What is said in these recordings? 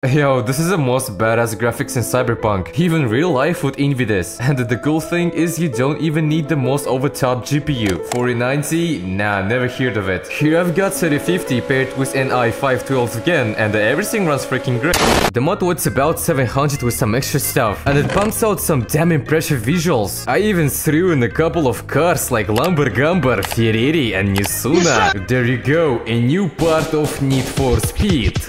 Yo, this is the most badass graphics in Cyberpunk. Even real life would envy this. And the cool thing is you don't even need the most over-top GPU. 4090? Nah, never heard of it. Here I've got 3050 paired with an i5-12 again, and everything runs freaking great. The mod was about 700 with some extra stuff, and it pumps out some damn impressive visuals. I even threw in a couple of cars like Lamborghini, Ferrari and Nissan. There you go, a new part of Need for Speed.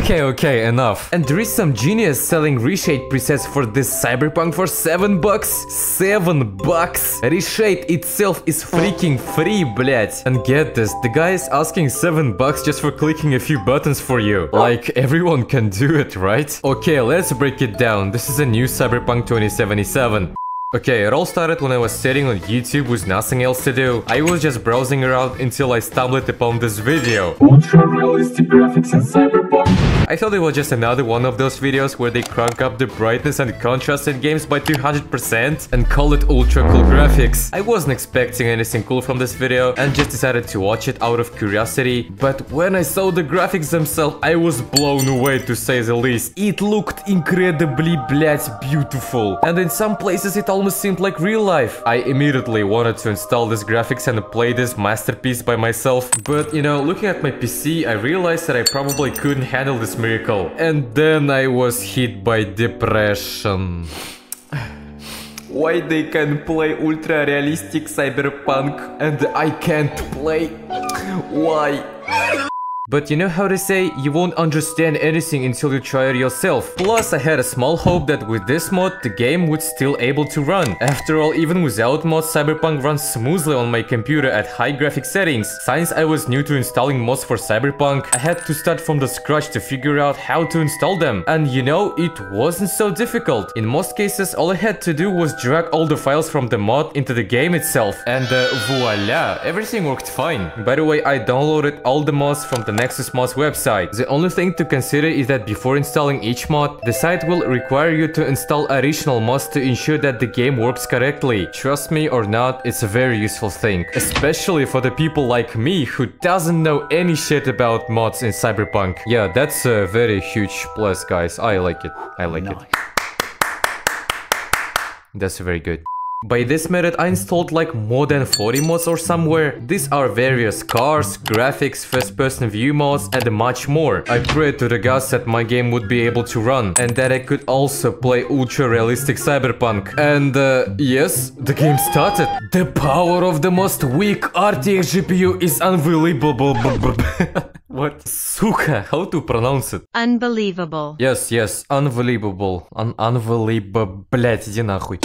Okay, enough. And there is some genius selling reshade presets for this Cyberpunk for $7. $7. Reshade itself is freaking free, блять. And get this, the guy is asking $7 just for clicking a few buttons for you. Like, everyone can do it, right? Okay, let's break it down. This is a new Cyberpunk 2077. Okay, it all started when I was sitting on YouTube with nothing else to do. I was just browsing around until I stumbled upon this video. Ultra-realistic graphics in Cyberpunk. I thought it was just another one of those videos where they crank up the brightness and contrast in games by 200% and call it ultra cool graphics. I wasn't expecting anything cool from this video and just decided to watch it out of curiosity. But when I saw the graphics themselves, I was blown away, to say the least. It looked incredibly, blять, beautiful. And in some places it almost seemed like real life. I immediately wanted to install this graphics and play this masterpiece by myself. But, you know, looking at my PC, I realized that I probably couldn't handle this miracle. And then I was hit by depression. Why they can play ultra-realistic Cyberpunk and I can't play? Why? But you know how to say, you won't understand anything until you try it yourself. Plus, I had a small hope that with this mod, the game would still able to run. After all, even without mods, Cyberpunk runs smoothly on my computer at high graphic settings. Since I was new to installing mods for Cyberpunk, I had to start from the scratch to figure out how to install them. And you know, it wasn't so difficult. In most cases, all I had to do was drag all the files from the mod into the game itself. And voila, everything worked fine. By the way, I downloaded all the mods from the Nexus Mods website. The only thing to consider is that before installing each mod, the site will require you to install additional mods to ensure that the game works correctly. Trust me or not, it's a very useful thing. Especially for the people like me who doesn't know any shit about mods in Cyberpunk. Yeah, that's a very huge plus, guys. I like it. I like it. That's very good. By this method, I installed like more than 40 mods or somewhere. These are various cars, graphics, first-person view mods, and much more. I prayed to the gods that my game would be able to run, and that I could also play ultra-realistic Cyberpunk. And yes, the game started. The power of the most weak RTX GPU is unbelievable. What? Сука, how to pronounce it? Unbelievable. Yes, unbelievable. Unbelievable. Блять, иди нахуй.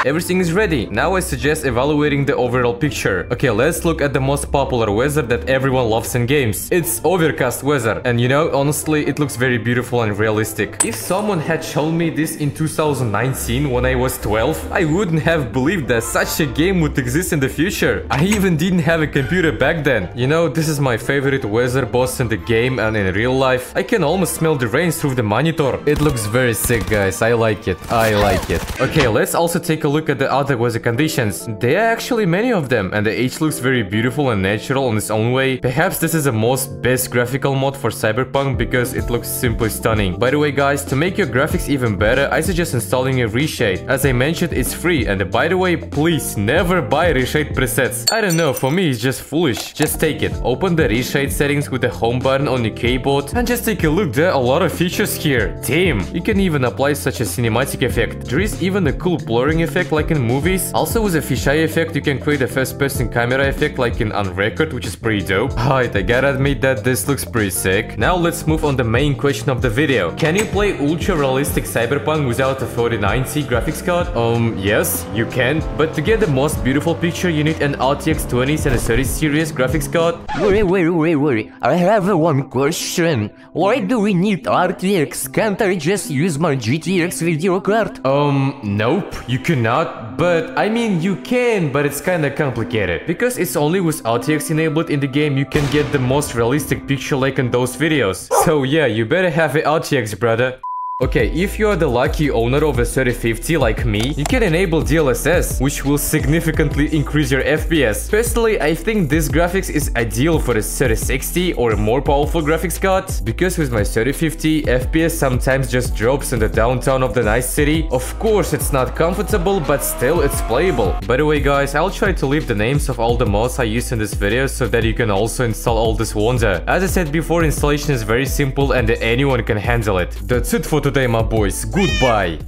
Everything is ready. Now I suggest evaluating the overall picture. Okay, let's look at the most popular weather that everyone loves in games. It's overcast weather. And you know, honestly, it looks very beautiful and realistic. If someone had shown me this in 2019 when I was 12, I wouldn't have believed that such a game would exist in the future. I even didn't have a computer back then. You know, this is my favorite weather boss in the game and in real life. I can almost smell the rain through the monitor. It looks very sick, guys. I like it. I like it. Okay, let's also take a look at the other weather conditions. There are actually many of them, and each looks very beautiful and natural in its own way. Perhaps this is the most best graphical mod for Cyberpunk because it looks simply stunning. By the way, guys, to make your graphics even better, I suggest installing a reshade. As I mentioned, it's free, and by the way, please never buy reshade presets. I don't know, for me it's just foolish. Just take it, open the reshade settings with the home button on your keyboard, and just take a look. There are a lot of features here. Damn, you can even apply such a cinematic effect. There is even a cool blurring effect like in movies. Also with a fisheye effect, you can create a first-person camera effect like in Reworked, which is pretty dope. Alright, I gotta admit that this looks pretty sick. Now let's move on the main question of the video. Can you play ultra-realistic Cyberpunk without a 4090 graphics card? Yes, you can. But to get the most beautiful picture, you need an RTX 20s and a 30 series graphics card. Wait. I have one question. Why do we need RTX? Can't I just use my GTX video card? Nope, you cannot. But I mean, you can, but it's kinda complicated. Because it's only with RTX enabled in the game you can get the most realistic picture like in those videos. So yeah, you better have a RTX, brother. Okay, if you are the lucky owner of a 3050 like me, you can enable DLSS, which will significantly increase your FPS. Personally, I think this graphics is ideal for a 3060 or a more powerful graphics card, because with my 3050, FPS sometimes just drops in the downtown of the nice city. Of course, it's not comfortable, but still it's playable. By the way, guys, I'll try to leave the names of all the mods I used in this video so that you can also install all this wonder. As I said before, installation is very simple and anyone can handle it. That's it for today, my boys. Goodbye.